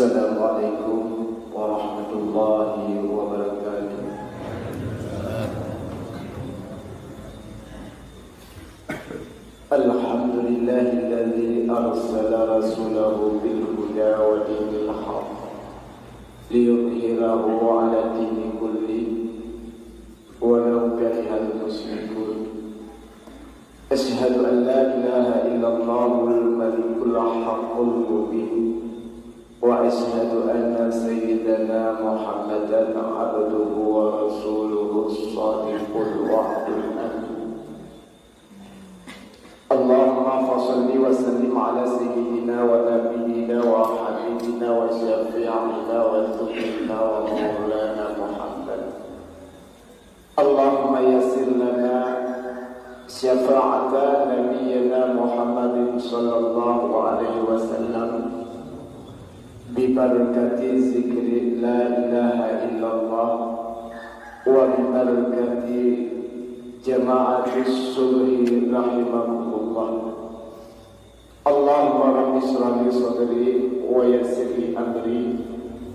Assalamualaikum warahmatullahi wabarakatuh. Alhamdulillahilladzi arsala rasulahu bil huda wa dinil haqq liyudhhirahu 'ala dini kulli walau karihal musyrikun. Asyhadu an la ilaha illallahul malikul haqqul mubin wa asyhadu anna sayyidana Muhammadan abduhu wa rasuluhu as-sadiqul wa'dul amin. Allahumma fassalli wa sallim ala sayyidina wa nabiyyina wa habibina wa syafi'ina wa tuqina wa maulana Muhammad. Allahumma yassir lana syafa'ata nabiyyina Muhammadin sallallahu alaihi wasallam bibarakati zikri la ilaha illallah wa bibarakati jama'atis sulhi rahimahullah. Allahumma rabbi shrah li sadri wa yassir li amri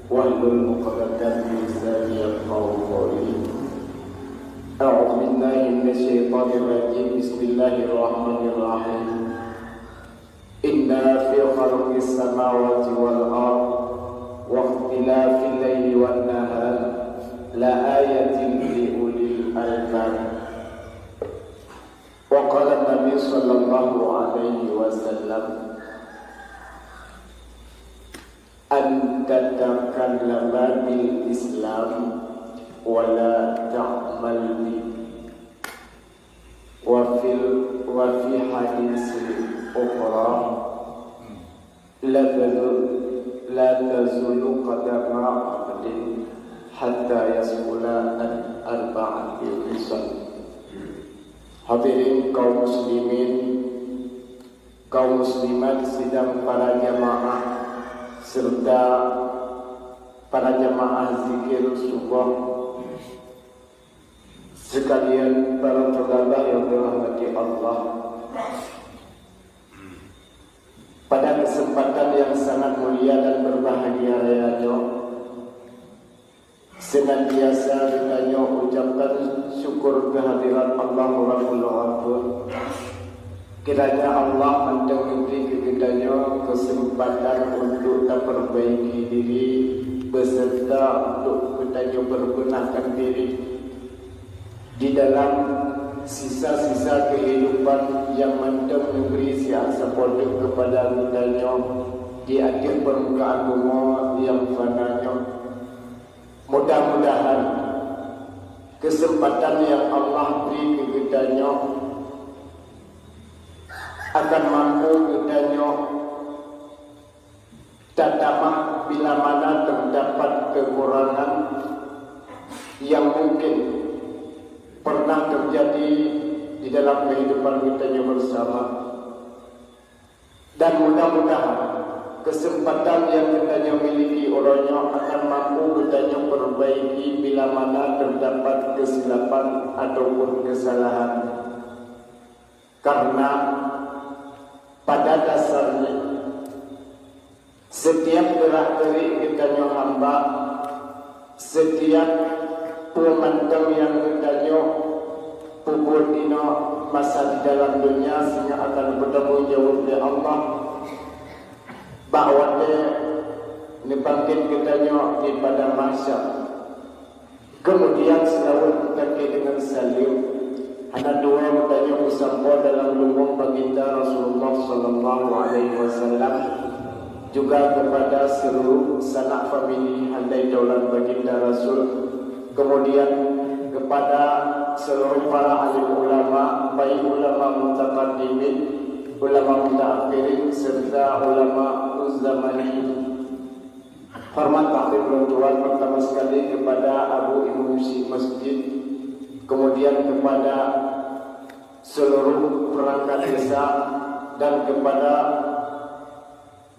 wahlul 'uqdatam min lisani yafqahu qawli. A'udzu billahi minasyaitonir rajim. Bismillahirrahmanirrahim. Inna fi khalqis samawati wal ardh wa ikhtilafil laili wan nahar la ayatin li ulil albab. Wa qala Nabi sallallahu alaihi wasallam an tatakallama bil Islam wa la ta'mal bi. Wa fi hadis ukhra la tazulu qadama 'abdin hatta yas'ula an arba'ati khisal. Hadirin kaum muslimin, kaum muslimat, sidang para jamaah serta para jamaah zikir subuh sekalian, para saudara yang dirahmati Allah. Pada kesempatan yang sangat mulia dan berbahagia raya, senantiasa kita ucapkan syukur kehadiran Allah Rabbul Alamin. Kiranya Allah memberi kita kesempatan untuk kita perbaiki diri beserta untuk kita berbenahkan diri di dalam sisa-sisa kehidupan yang mendem memberi siasa produk kepada kita di akhir permukaan bumi yang fananya. Mudah-mudahan kesempatan yang Allah beri ke kita akan mampu kita tatamah bila mana terdapat kekurangan yang mungkin pernah terjadi di dalam kehidupan kita bersama, dan mudah-mudahan kesempatan yang kita miliki olehnya akan mampu kita perbaiki bila mana terdapat kesilapan ataupun kesalahan. Karena pada dasarnya setiap gerak-gerik kita hamba, setiap pemandang yang kita pukul dino masa di dalam dunia sehingga akan bertemu jauh dari Allah, bahwa dia bangkit kita di pada mahsyar. Kemudian selalu kita dengan salim hanya dua bertanya usampo dalam lumbung baginda Rasulullah sallallahu alaihi wasallam, juga kepada seluruh sanak famili handai daulat baginda Rasul, kemudian kepada seluruh para alim ulama, baik ulama mutaqaddimin, ulama mutaakhirin, serta ulama uzzamani. Hormat takdim Tuhan pertama sekali kepada Abu Imam Masjid, kemudian kepada seluruh perangkat desa, dan kepada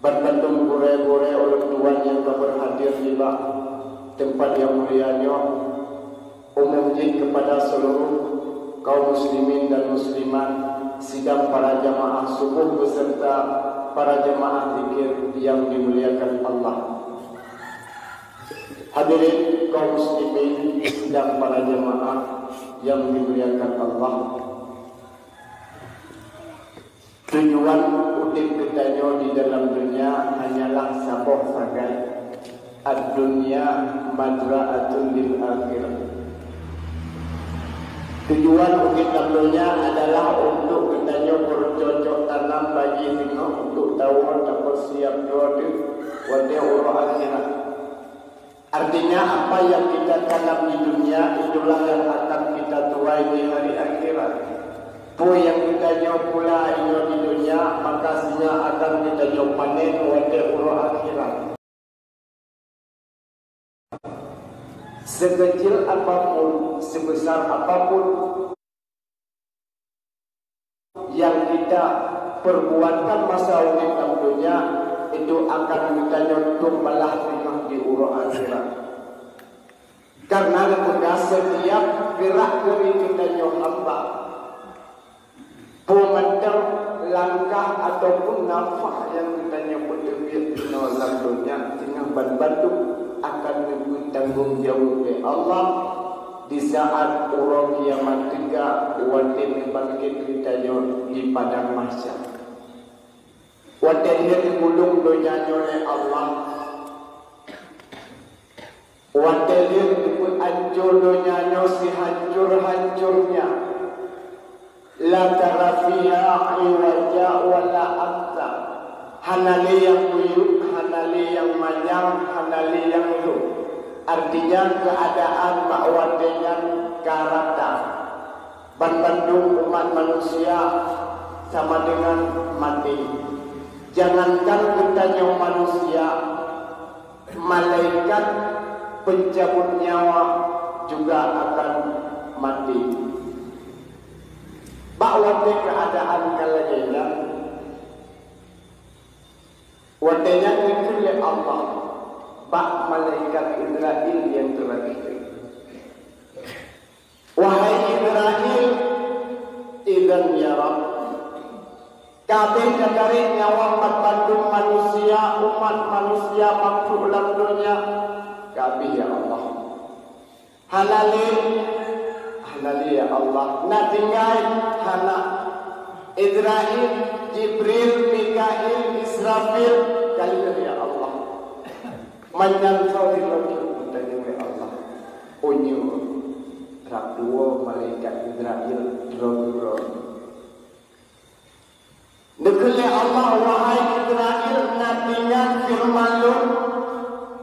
bertentung gure-gure orang tuan yang berhadir di tempat yang mulianya, umumnya kepada seluruh kaum muslimin dan muslimat, sidang para jamaah subuh beserta para jamaah zikir yang dimuliakan Allah. Hadirin kaum muslimin dan para jemaah yang dimuliakan Allah. Tujuan udip kita di dalam dunia hanyalah sabok sagai ad-dunya madra'atun lil akhirah. Tujuan udip dalam dunia adalah untuk kita bercocok tanam bagi kita untuk tahu tak siap jodoh wajah orang akhirat. Artinya apa yang kita tanam di dunia itulah yang akan kita tuai di hari akhirat. Apa yang kita jauh pula di dunia maka sinya akan kita jauh panen wajah orang akhirat. Sekecil apapun, sebesar apapun yang kita perbuatkan masa hidup dalam dunia itu akan kita nyontoh malah di urut akhirat. Karena ketika setiap gerak geri kita hamba, pemandang langkah ataupun nafas yang kita nyebut di dalam dunia dengan bantu akan ditanggung jawab oleh Allah di saat orang kiamat tiga wajib bangkit kita di padang mahsyar. Wajib dia digulung donyanya oleh Allah. Wajib dia dihancur donyanya si hancur-hancurnya. La tara fiha iwaja wala amta. Hanali yang buyuk, hanali yang manyang, hanali yang hidup. Artinya keadaan bahwa dengan karakter bandung umat manusia sama dengan mati. Jangankan kita manusia, malaikat pencabut nyawa juga akan mati. Bahwa keadaan kalanya wadanya itu oleh Allah, bak malaikat Israel yang terakhir. Wahai Israel, idzan ya Rabb, kabeh dari nyawa bantu manusia, umat manusia makhluk dalam dunia, kabeh ya Allah. Halalin ya Allah. Nak tinggal hana Israel, Jibril, Mikail, Israfil, kalian ya Allah. Menyantau di lagi dan ya Allah. Unyu rakwa malaikat Israel dro. Nekele Allah wahai Israel natingan firman lu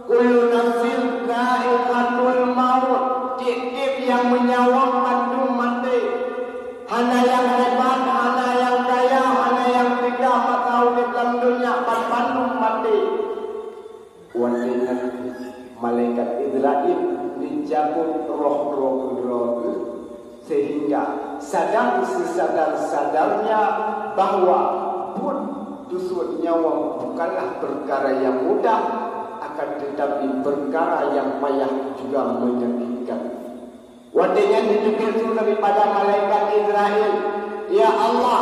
kullu nafsin dha'iqatul maut. Tiap-tiap yang menyawang mati. Hana yang hebat, hana yang kaya, hana yang tiga mata di dalam dunia bandung mati. Wanita malaikat Israel dicabut roh sehingga sadar-sadarnya bahwa pun tusuk nyawa bukanlah perkara yang mudah, akan tetapi perkara yang payah juga menyakitkan. Wadahnya ditukar daripada malaikat Israel, ya Allah,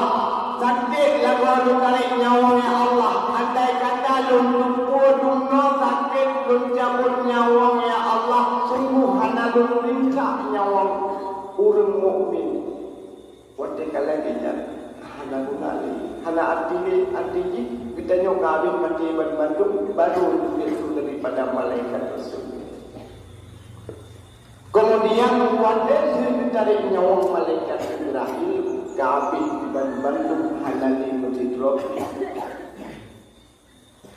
sakit lagu tarik nyawa ya Allah. Andai kata luntuku sakit cabut nyawa ya Allah, sungguh hana luntinca nyawa orang mukmin. Wadah kalanya hana gunali, hana artinya kita nyokawin mati bandung baru itu daripada malaikat tersebut. Kemudian wadah dari nyawa malaikat Israel kabeh di bandung halali mutidro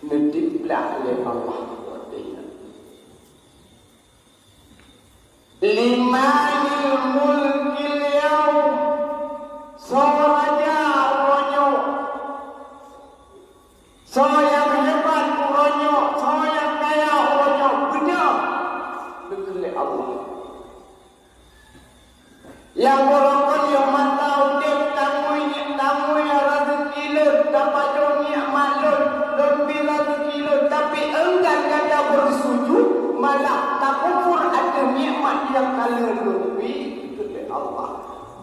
nediblah oleh Allah wadahnya. Limanil mulkil yaum sawaja ronyo. Yang hebat ronyo, yang kaya ronyo, benar oleh Allah. Yang orang yang mata udip tamu yang rezeki le dapat dunia malun lebih rezeki le tapi enggan kata bersujud malah tak kufur ada nikmat yang kala lebih oleh Allah.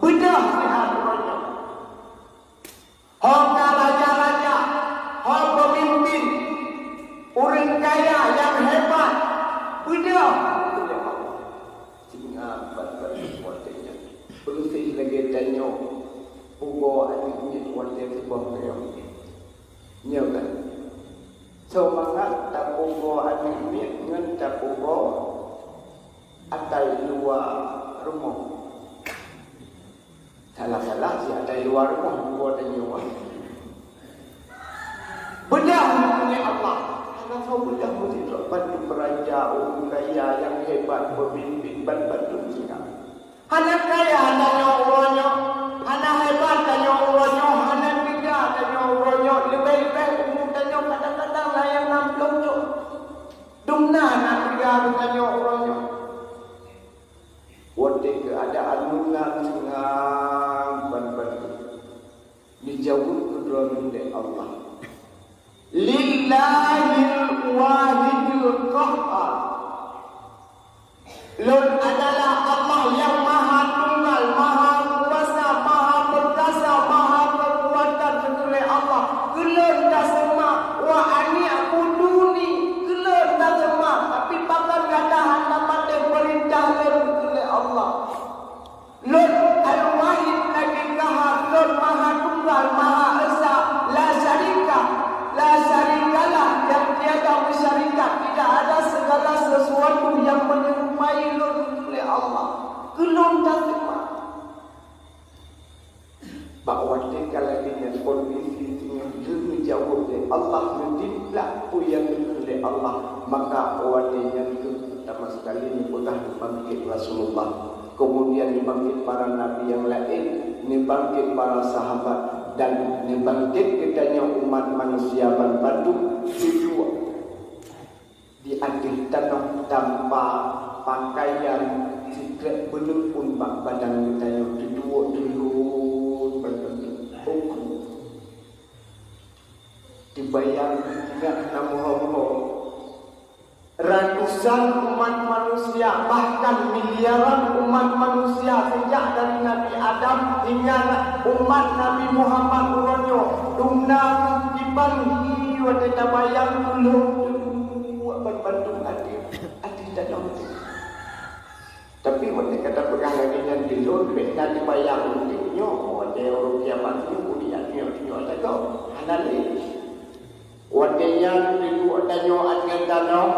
Bedah sihat banyak. Hongga raja-raja, hong pemimpin, orang kaya yang hebat Bedah oleh Allah. Singa bat-bat kuatnya. Bersih lagi tanya. Ugo adiknya kuatnya sebuah kaya. Nyaman. Semangat tak ugo adiknya dengan tak ugo atai luar rumah. Salah-salah si atai luar rumah ugo dan nyawa. Bedah oleh Allah. Kenapa bedah begitu? Bantu peraja, orang kaya yang hebat, pemimpin, bantu kita. Anak kaya tanya orangnya, anak hebat tanya orangnya, anak tidak tanya orangnya, lebih-lebih umum tanya kadang-kadang lah yang nampak tu. Dumna anak tidak tanya orangnya. Waktu keadaan lunak sengang bantu. Dijauh kedua oleh Allah. Lillahil wahidil qahhar. Lord adalah Allah yang maha tunggal, maha kuasa, maha perkasa, maha kekuatan. Betul Allah. Gelor dah semua. Wa ani akuduni. Gelor dah semua. Tapi pakai kata anda mati perintah betul Allah. Lord al-wahid lagi qahhar. Lord maha tunggal, maha esa, la syarika. La syarikalah yang tiada bersyarikat. Tidak ada segala sesuatu yang menyerupai oleh Allah. Kelon tak terima. Bahawa jika lagi yang kondisi yang jauh dari Allah mentimpa yang oleh Allah, maka awalnya itu pertama sekali diputah dibangkit Rasulullah. Kemudian dibangkit para nabi yang lain, dibangkit para sahabat, dan dibangkit kitanya umat manusia berbantu kedua di akhir tanah tanpa pakaian sikret belum pun badan kitanya kedua dulu berbentuk dibayang ingat nama Allah. Ratusan umat manusia, bahkan miliaran umat manusia sejak dari Nabi Adam hingga umat Nabi Muhammad uronyo dumna dipanggil wadana bayang dulu berbantu adik dan nanti. Tapi mereka kata pegang lagi yang dilun benda dibayang untuknya ada orang kiamat itu kuliahnya ada kau anali wadanya dulu adanya dengan danau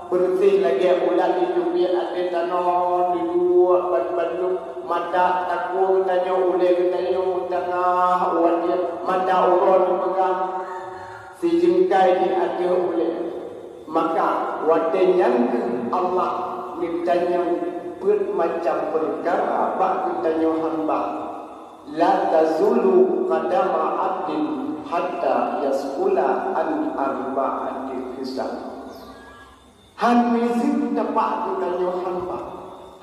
bersih lagi ulat itu biar ada tanah di dua bandung mata takut tanya ulai tanya tengah wajib mata urun pegang si jengkai di ada ulai maka wadanya Allah mintanya bermacam perkara bak ditanya hamba la tazulu qadama abdin hatta yasqula an arba'ati hisab. Han mizim tepat kitanya hamba.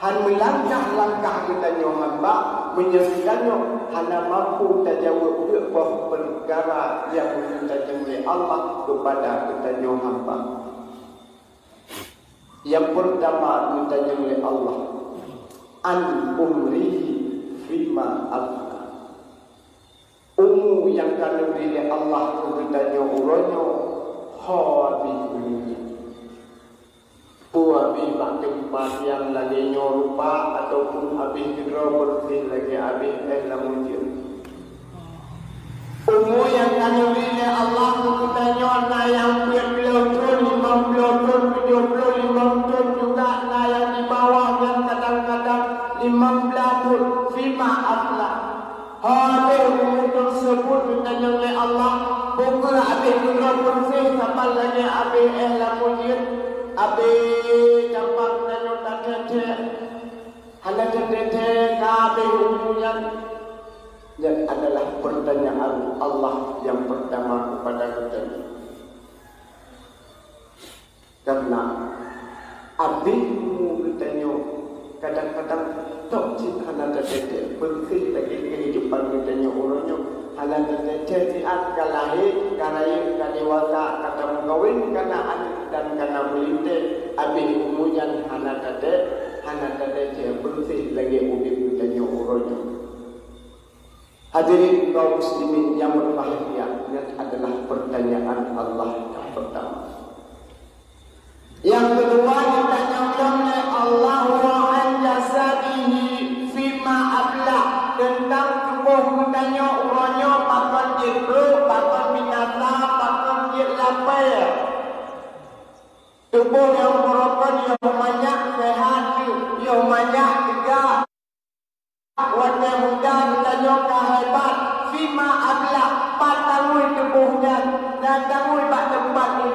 Han melangkah-langkah kitanya hamba. Menyaksikannya. Hana mampu tajawab beberapa perkara yang ditajam oleh Allah kepada kitanya hamba. Yang pertama ditajam oleh Allah. An umrihi fima afna. Umur yang akan diberi Allah kepadanya uranya habis dunia. Habis tempat yang lagi nyorupa ataupun habis kira bersih lagi habis lamunjir. Umur yang akan diberi Allah kepadanya na yang 40 tahun, 50 tahun, 75 tahun juga na yang di bawah dan kadang-kadang 15 tahun fima afla. Habis umur tersebut ditanya oleh Allah bukan habis kira bersih sampai lagi habis lamunjir. Habis campak tanya tete hanya tete kabeh umurnya. Dan adalah pertanyaan Allah yang pertama kepada kita. Karena abihmu bertanya kadang-kadang tak cinta hanya tete bersih lagi kehidupan bertanya orangnya hanya tete siat kalahir karaya kadewasa kata mengkawin karena anak dan karena melintir abih umumnya hanya tete bersih lagi ubik bertanya orangnya. Hadirin kaum muslimin yang berbahagia, ini adalah pertanyaan Allah yang pertama. Yang kedua ditanya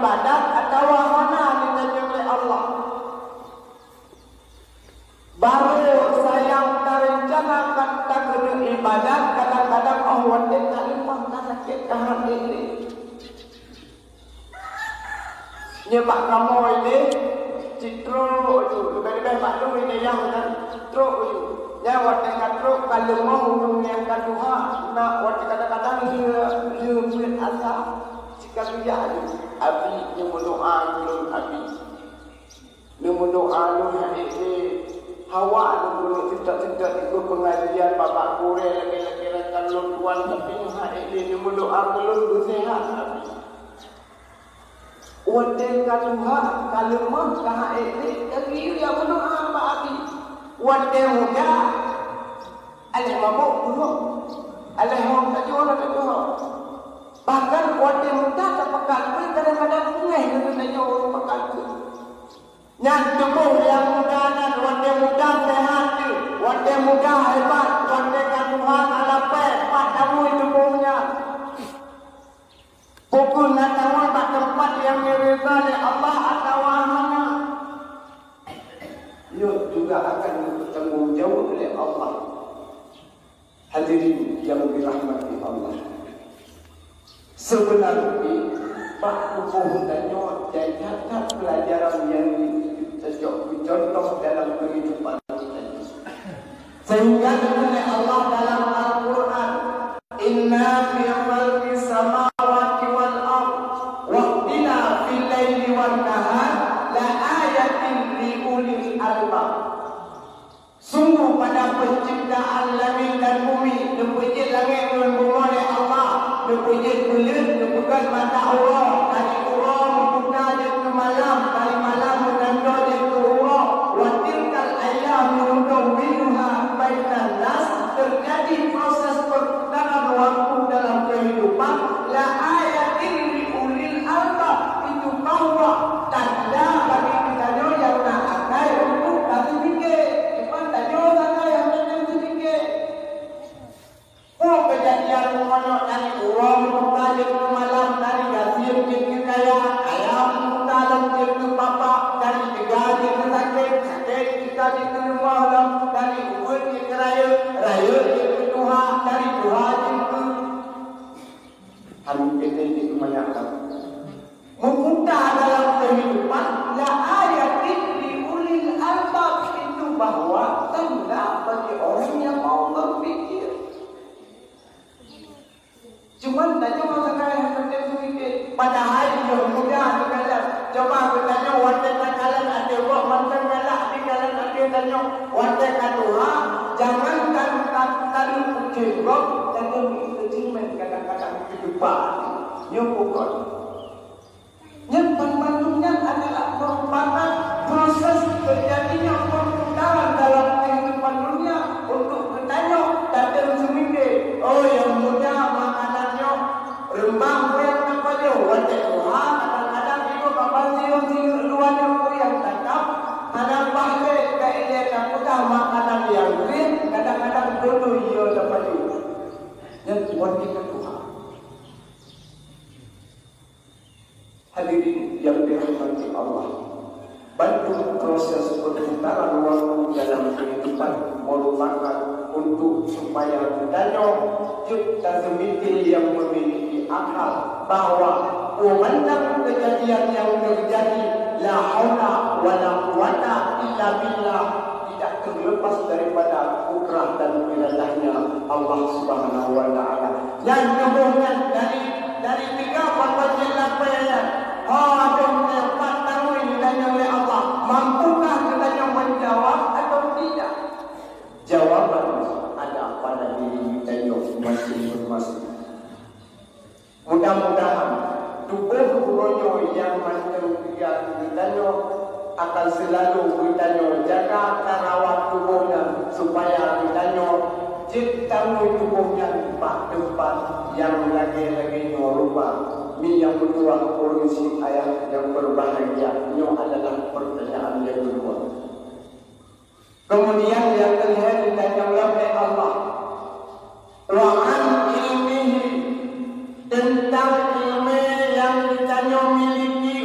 ibadat atau wahana ditanya oleh Allah. Baru sayang terencanakan tak kena ibadat, kadang-kadang Allah tak limpah sakit kahar ini. Nyebab kamu ini citro itu, lebih-lebih maklum ini yang citro itu. Ya, waktu katro kalau mau yang kedua, nak waktu kadang-kadang dia buat asa. Jika dia abi yang berdoa belum abi, yang berdoa belum ini hawa belum tidak ikut pengajian bapak kure lagi kalau tuan tapi ini yang berdoa belum sehat abi. Waktu kedua kalau mau kah ini lagi yang berdoa apa abi. Waktu muda, alih mabuk dulu, alih mau tak jual tak jual. Bahkan waktu muda tak pekat pun kadang-kadang pungai dengan tanya orang pekat tu. Yang tubuh yang muda dan waktu muda sehat tu, waktu muda hebat, waktu Tuhan alapai, pak kamu tubuhnya. Pukul nak tahu tak tempat yang direza oleh Allah atau hanya. Ia juga akan bertanggung jawab oleh Allah. Hadirin yang dirahmati Allah. Sebenarnya Pak Kukuh tanya jadikan pelajaran yang dicontoh dalam kehidupan kita. Sehingga oleh Allah dalam Al-Quran, Inna fi khalqis samawati wal ardh wa ikhtilafil fil laili wan nahar la ayatin li ulil albab. Sungguh pada penciptaan langit dan bumi, dipuji langit dan bumi oleh Allah, dipuji bulan, dibuka mata Allah, dari Allah membuka dia ke malam, dari malam menanda dia ke Allah. Wa tilkal ayyamu nudawwiluha bainan nas. Terjadi proses perputaran waktu dalam kehidupan. La ayatin li ulil albab. Itu bahwa tanda bagi kita yang nak akai untuk kasih fikir. Kejadian mengonok dari uang buka jengke malam, dari gasir jengke kaya, ayam buka dalam jengke bapak, dari tiga jengke sakit kita jengke rumah dalam, dari uang jengke raya jengke Tuhan, dari Tuhan jengke hampir ini kebanyakan membuka dalam kehidupan. La ayatin li ulil albab. Itu bahwa tanda bagi orang yang mau berpikir. Cuma tanya orang kaya yang sedikit. Padahal yang muda dikatakan. Coba bertanya wanita kalian ada buat mantan galak di kalian ada tanya wanita kedua. Jangankan kali kecil kok, tapi kecil kadang-kadang kehidupan. Yang bukan. Yang pembantunya adalah merupakan proses terjadinya perputaran dalam kehidupan dunia untuk bertanya datang seminggu. Oh yang muda makanannya rembang yang apa dia? Wanita Tuhan kadang-kadang ibu bapa siung luar yang tetap kadang balik kaidah yang muda makanan yang green kadang-kadang dulu ia dapat juga. Yang wanita Tuhan. Hadirin yang dirahmati Allah, bantu proses perputaran waktu dalam kehidupan merupakan untuk supaya kita kita semiti yang memiliki akal bahwa memandang kejadian yang terjadi la haula wala quwata illa billah tidak terlepas daripada kudrah dan iradahnya Allah Subhanahu wa taala. Yang kemudian dari tiga pertanyaan lapangan ada empat tahun ini ditanya oleh Allah, mampukah kita menjawab atau tidak? Jawaban ada pada diri kita masing-masing. Mudah-mudahan tubuh ronyo yang macam dia ditanya akan selalu ditanya jaga tarawat tubuhnya supaya ditanya ciptamu tubuhnya tempat yang lagi-lagi normal. Ini yang kedua, kondisi ayah yang berbahagia. Ini adalah pertanyaan yang kedua. Kemudian yang ketiga ditanya oleh Allah, wa'an ilmihi, tentang ilmu yang ditanya miliki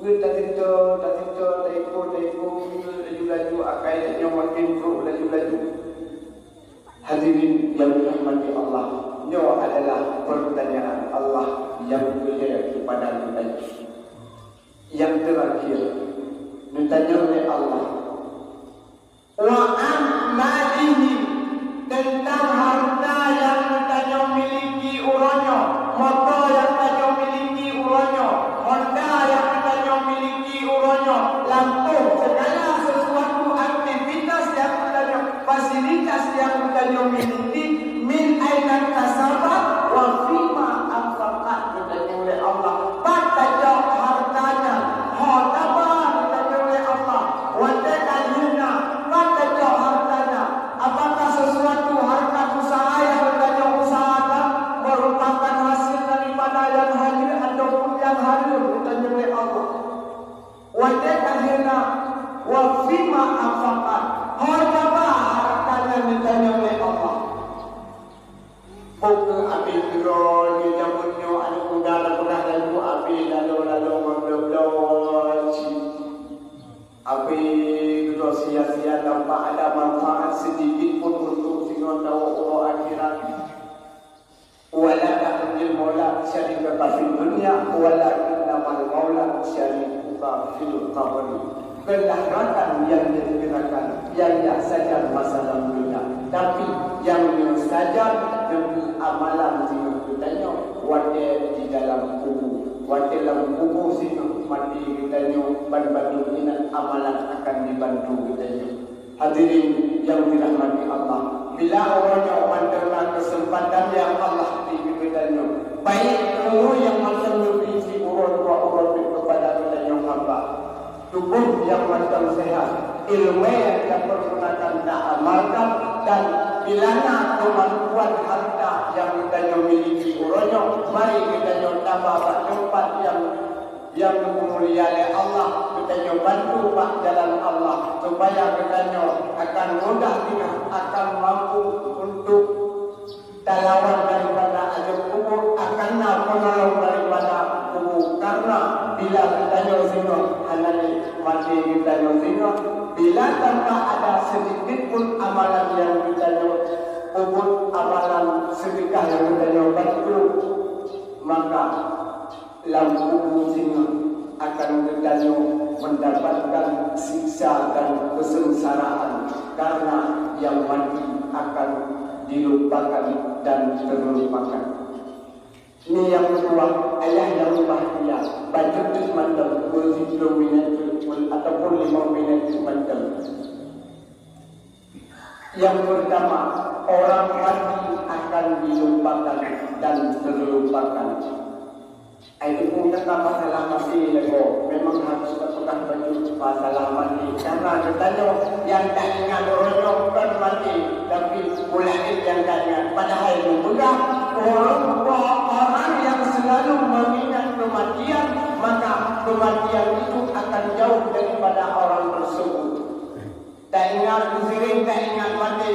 Kita teko, laju-laju, akainya makin teruk, laju-laju. Hadirin yang dirahmati Allah, ini adalah pertanyaan Allah yang mulia kepada kita. Yang terakhir, ditanya oleh Allah, wa amalihi, tentang harta yang ditanya miliki urangnya, motor yang ditanya miliki urangnya, Honda yang ditanya miliki urangnya, lampu, segala sesuatu aktivitas yang ditanya, fasilitas yang ditanya miliki, min aina kasabat wa fima anfaqat, ditanya oleh Allah. Bertanya hartanya, harta ditanya oleh Allah. Wadadahina, bertanya hartanya. Apakah sesuatu harta usaha yang ditanya usaha merupakan hasil daripada yang hadir ataupun yang hadir, ditanya oleh Allah. Wadadahina wa fima anfaqat, hartanya ditanya oleh Allah. Bukan api kiro di jamunnya ada udara pernah lalu api lalu membelok-belok api kiro sia-sia tanpa ada manfaat sedikit pun untuk sehingga tahu akhirat. Wala ta'jil maula syarika fil dunya wala innamal maula syarika fil qabr. Kelahatan yang diberikan yang saja masalah dunia, tapi yang saja demi amalan sehingga ditanya wadah di dalam kubur, wadah dalam kubur sehingga mati ditanya bantu ingat amalan akan dibantu ditanya. Hadirin yang dirahmati Allah, bila orangnya menerima kesempatan yang Allah beri ditanya, baik umur yang macam berisi urut-urut kepada ditanya hamba, tubuh yang macam sehat, ilmu yang dipergunakan tak amalkan, dan bilana kemampuan harta yang kita miliki urangnya, mari kita tambah tempat yang dimulia oleh Allah, kita bantu pak jalan Allah supaya kita akan mudah akan mampu untuk talawan daripada ajab kubur, akan menolong daripada kubur. Karena bila kita sehingga hanani mati kita sehingga bila tanpa ada sedikit pun amalan yang kita kubur, amalan sedekah yang kita bantu, maka lampu sehingga akan kita mendapatkan siksa dan kesengsaraan, karena yang mati akan dilupakan dan terlupakan. Ini yang kedua, ayah yang bahagia, baca mantel, kursi 10 minit ataupun 5 minit mantel. Yang pertama, orang mati akan dilupakan dan terlupakan. Itu pun kata masalah mati lego, memang harus berpegang baju masalah mati. Karena katanya yang tak ingat orang bukan mati, tapi pulangin yang tak ingat. Padahal itu mudah, orang yang selalu mengingat kematian, maka kematian itu akan jauh daripada orang tersebut. Tak ingat sering, tak ingat mati,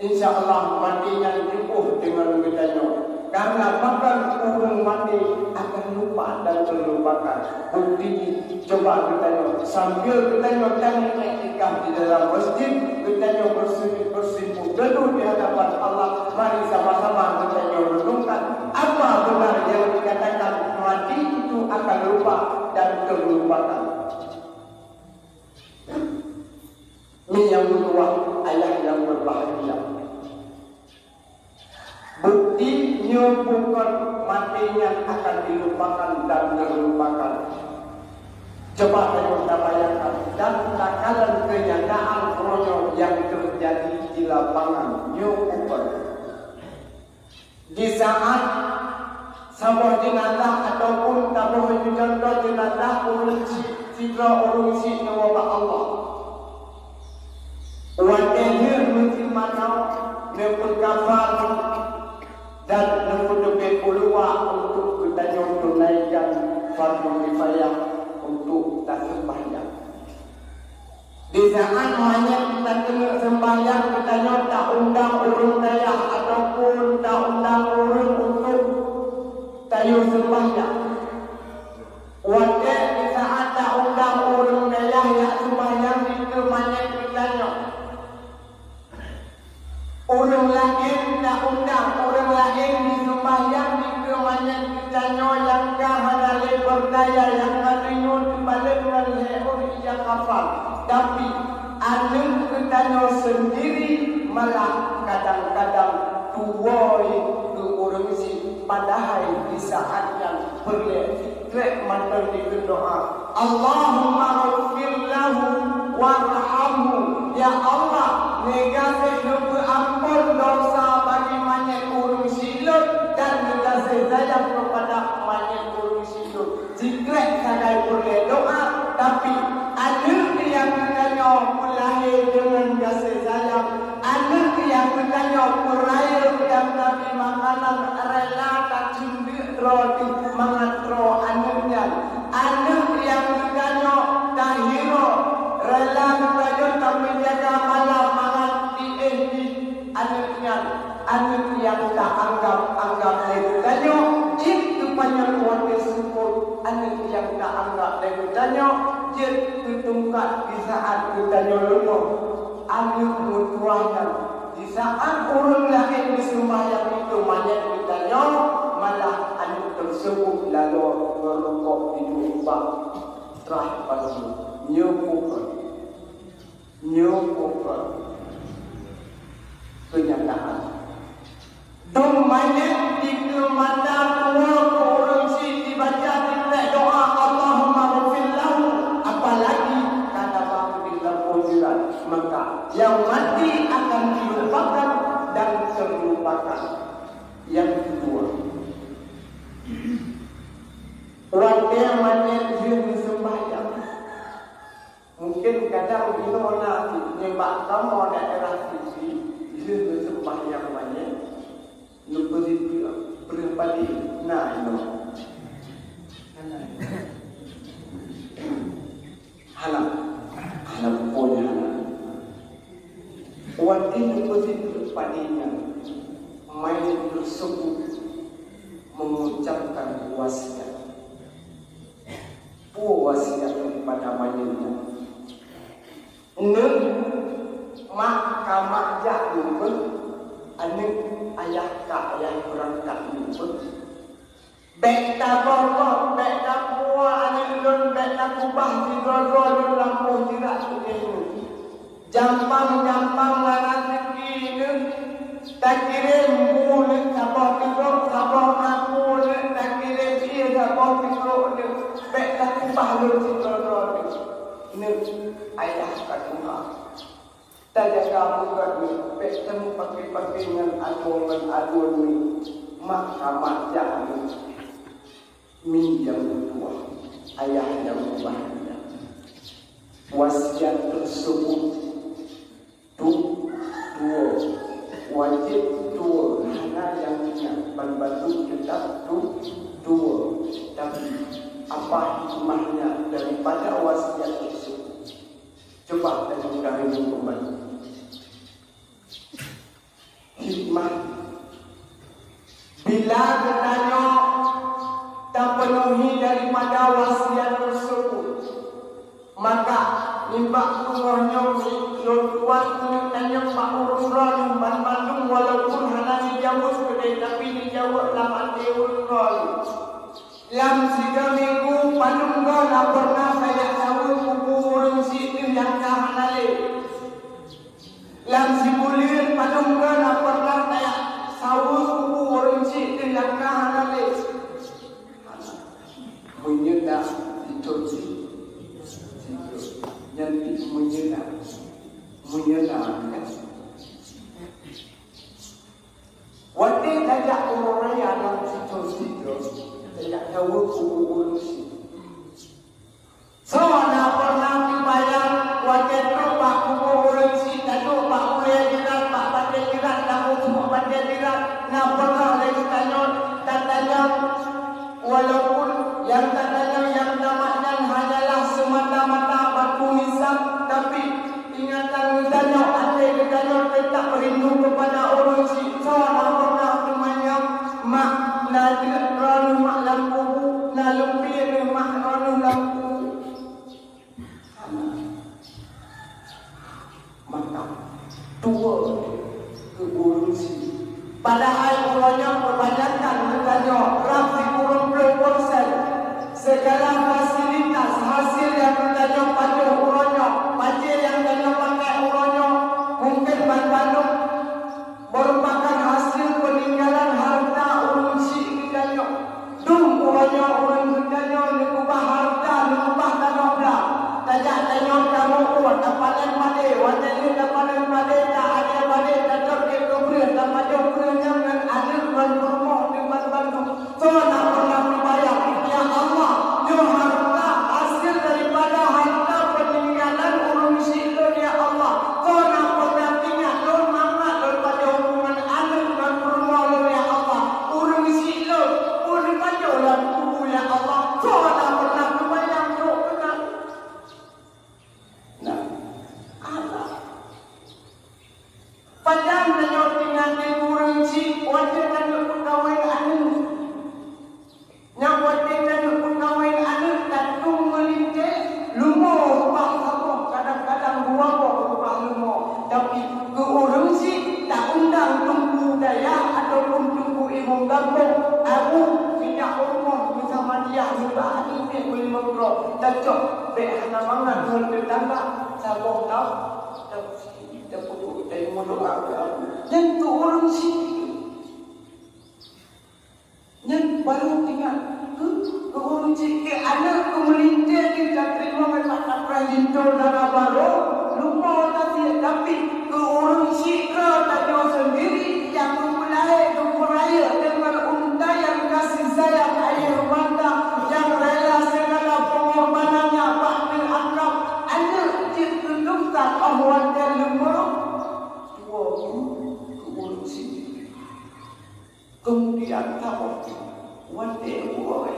insya Allah matinya cukup dengan kitanya. Karena makan urung mati akan lupa dan terlupakan. Bukti coba kita sambil kita cari etikah di dalam masjid, kita bersimpuh duduk di hadapan Allah. Mari sama-sama kita renungkan apa benar yang dikatakan mati itu akan lupa dan terlupakan. Ini yang kedua, ayah yang berbahagia. Buktinya bukan matinya akan dilupakan dan terlupakan. Coba kita bayangkan, dan takaran kenyataan krono yang terjadi di lapangan bukan. Di saat sebuah jenazah ataupun tabuh contoh jenazah urung si nyawa Allah. Wajahnya mungkin mana nepun kafar dan lebih peluang untuk kita tunaikan fardu kifayah untuk tak sembahyang. Di saat hanya kita kena sembahyang, kita tak undang urung dayah ataupun tak undang urung untuk tayu sembahyang. Wajah malah kadang-kadang tuwoi ke orang si padahal di saat yang berlek mantan di doa Allahumma ghfir lahu warhamhu ya Allah negasi lupa ampun dosa bagi banyak orang silap dan negasi sayang kepada banyak orang silap jika saya boleh doa tapi anak yang bertanya lahir dengan kasih sayang anak yang bertanya lahir dan Nabi makanan rela tak cinta roti mengatro anaknya anak yang bertanya tahiro rela bertanya tak menjaga malam mangat di anaknya anak yang tak anggap bertanya itu banyak keluarga support anak yang tak anggap bertanya jet ketungkat di saat bertanya lupa anak mutuahnya di saat orang lain bersembahyang itu banyak bertanya malah anak tersebut lalu merokok di jumpa terakhir pada nyukupan kenyataan dong banyak di kemana orang si dibaca di doa Allahumma ghfir lahu apalagi kata Bapak bilang pojiran maka yang mati akan dilupakan dan terlupakan yang kedua orang yang banyak dia sembahyang mungkin kadang bila nanti nyembah kamu daerah sisi dia sembahyang banyak lupa itu berapa di nah itu Anak punya waktu lupa itu padinya main tersebut mengucapkan wasiat wasiat kepada mayatnya mak kamak jak lupa anak ayah kak ayah berangkat lupa bek tabok bek tapua anak lon bek takubah didol-dol lampu jirak ini jampang rezeki ini tak kirim mulut sabah tidur sabah aku tak kirim dia sabah tidur bek takubah didol-dol ini ayah katuha tak jaga buka ni bek temu pakai dengan aduan ni mahkamah jahat minjam tua ayah yang bahagia wasiat tersebut dua wajib dua hanya yang punya membantu tetap dua tapi apa hikmahnya daripada wasiat tersebut coba kita ini kembali hikmah bila bertanya tak penuhi daripada wasiat tersebut maka nimbak umurnya luar tanya Pak Urun Bandung walaupun hanya dijawab kedai tapi dijawab laman Urun dalam 3 minggu Bandung tak pernah saya tahu kubur situ yang kahanale dalam sebulan Bandung tak pernah saya tahu kubur situ yang kahanale menyena ditutup nanti menyena waktu tajak umur raya dalam situ tidak tahu kubur situ so nak pernah dibayang waktu terubah kubur situ tak pak boleh jirat pak pandai jirat tak semua pandai jirat nak pernah lagi tanya walaupun yang katanya yang namanya hanyalah semata-mata batu hisab tapi ingatan tanya andai ditanya tetap rindu kepada orang si seorang pernah temannya mak najib ranu mak lampu nalumpir mak ranu lampu maka dua keburu si padahal ulanya kebanyakan bertanya rafi kurung persen segala fasilitas hasil yang bertanya pada ulanya majlis yang bertanya pakai ulanya mungkin Bandung tanya kamu kuat tapalan pada wajah tapalan pada tak ada pada tak terkait keberan tak ada keberan dan ada berumah di bantu so nak pernah dibayar ya Allah yo harta hasil daripada harta peninggalan urung silo ya Allah so nak pernah tinggal lo mama daripada hubungan anak dan berumah lo ya Allah urung silo urung pajolan kubu ya Allah so nak pernah dibayar lo kenal nah Allah padang dengan tinggal di urung si wajah dan pegawai anu yang wajah dan pegawai anu tatung melintir lumo bang kadang-kadang dua bang lumo tapi ke urung si tak undang tunggu daya ataupun tunggu ibu kampung aku minyak umur bersama dia sebab ini boleh mengrok dan cok behana mangan untuk tangga sabong tau kita pukul dari mulut aku yang tu orang sini yang baru tinggal ke orang sini anak kemelintir kita terima kata prahinto dan baru lupa tadi tapi ke orang sini tanya sendiri yang memulai beraya dengan unta yang kasih sayang air mata yang rela segala pengorbanannya bakti akrab anak ditentukan awal dan lemah dua ke orang sini kemudian tahu wate uang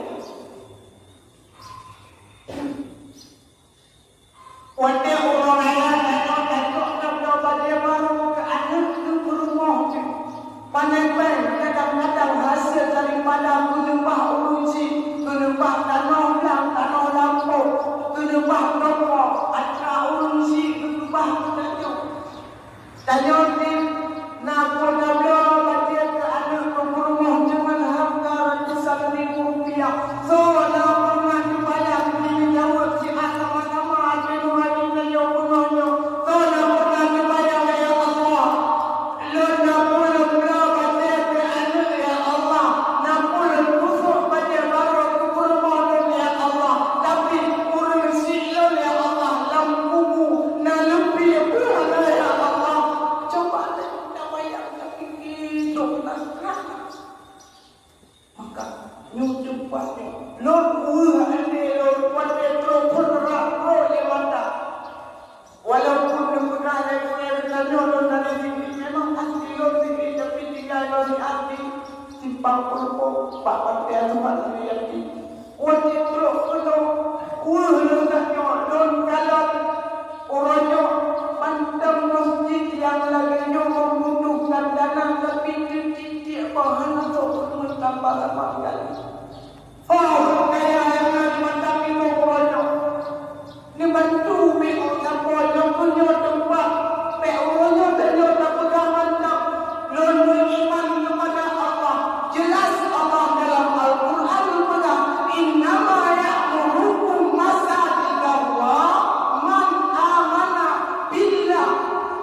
wate orang lain tak balik baru ke anak ke rumah panen kadang-kadang hasil daripada menyembah urusi menyembah tanah ulang tanah lampu menyembah doa atra urusi menyembah tanya ni nak pernah baca ke anak ke rumah dengan harga ratusan ribu rupiah so nak pernah dibayar ini jawab si sama-sama ada dua ini yang punanya so nak pernah dibayar ya Allah lo nak pernah baca ke anak ya Allah nak pernah kusuk baca baru ke rumah ya Allah tapi urus silo ya Allah lampu nak lebih berapa ya Allah coba nak bayar tapi hidup maka nyucupnya Lord ane Lord pada teropon rakro lewata walaupun pernah ada nyolong dari sini memang asli Lord ini tapi tinggal dari asli simpang perpo pak pantai tempat ini wajib teropon lewatnya Lord kalau orangnya pandang masjid yang lagi membutuhkan dana tapi titik bahan untuk tambah sama sekali. Oh, kaya yang nak mantap itu orangnya. Ni bantu me orang orangnya punya tempat. Me orangnya punya pegang mantap. Lalu iman kepada Allah. Jelas Allah dalam Al-Quran berkata, Innama ya'murukum masajidallah man amana billah.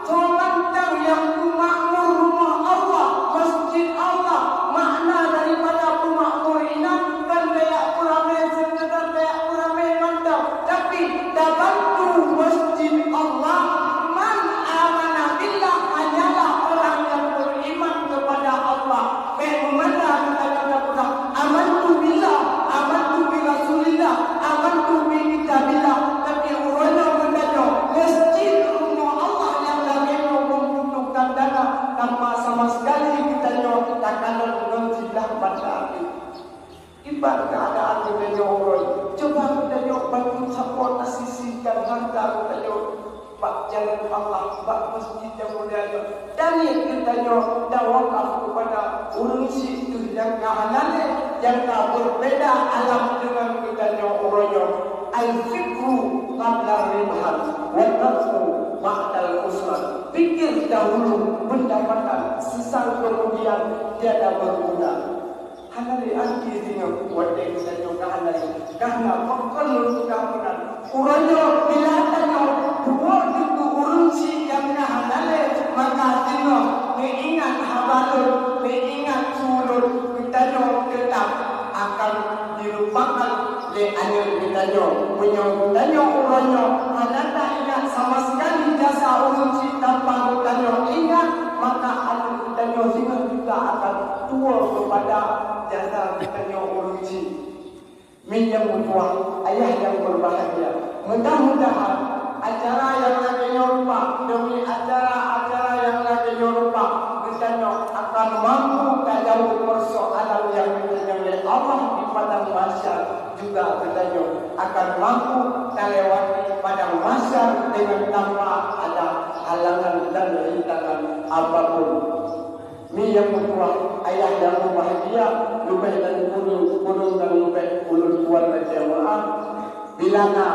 Soman tahu yang makmur rumah Allah, masjid Allah. Makna daripada pemakmur ini kan kayak ramai sekedar kayak ramai mantap. Tapi dabantu masjid Allah man amana billah hanyalah orang yang beriman kepada Allah. Bagaimana kata-kata kita amantu billah, amantu bi Rasulillah, amantu bi kitabillah. Tapi orangnya berkata masjid rumah Allah yang lagi membutuhkan dana tanpa sama sekali kita takkan dengan silah pada hati. Ibarat keadaan kita orang. Coba kita bantu support asisikan harta kita bak jalan Allah, bak masjid yang mulia. Dan yang kita wakaf kepada urusi itu yang halal, yang tak berbeda alam dengan kita orangnya. Al-fikru qabla ribhan wa nafsu ba'dal usran. Pikir dahulu pendapatan, sesal kemudian tiada berguna. Hanari anti dengan wajah kita juga hanari. Karena makhluk keamanan. Urangnya bila tanya buat itu urusi yang halal, maka tino mengingat habalul, mengingat sulul, kita tetap akan dilupakan oleh anil kita punya urangnya halal mertua, ayah yang berbahagia. Mudah-mudahan acara yang lagi nyorupa demi acara-acara yang lagi nyorupa misalnya akan mampu kajau persoalan yang oleh Allah di padang mahsyar, juga katanya akan mampu melewati padang mahsyar dengan tanpa ada halangan dan rintangan apapun. Mi yang mertua, ayah yang bahagia, lebih dan gunung dan lebih ulun tuan dan jamaah. Bilana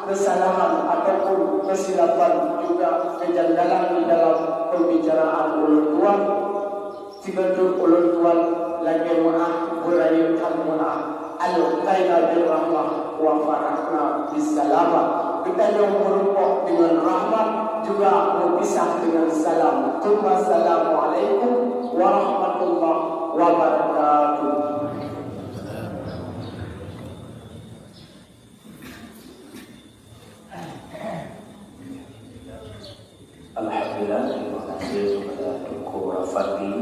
kesalahan ataupun kesilapan juga kejanggalan di dalam pembicaraan ulun tuan, jika ulun tuan lagi maaf berayukan maaf. Al-Qaeda bil rahmah wa farahna bisalama. Kita yang merupuk dengan rahmat juga berpisah dengan salam. Assalamualaikum warahmatullahi wabarakatuh. Alhamdulillah, terima kasih kepada Tuku Rafati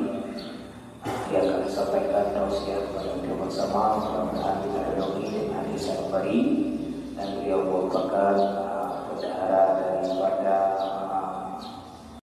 yang akan sampaikan tausiah kepada kita bersama. Mudah-mudahan kita doakan hadis yang baik dan beliau merupakan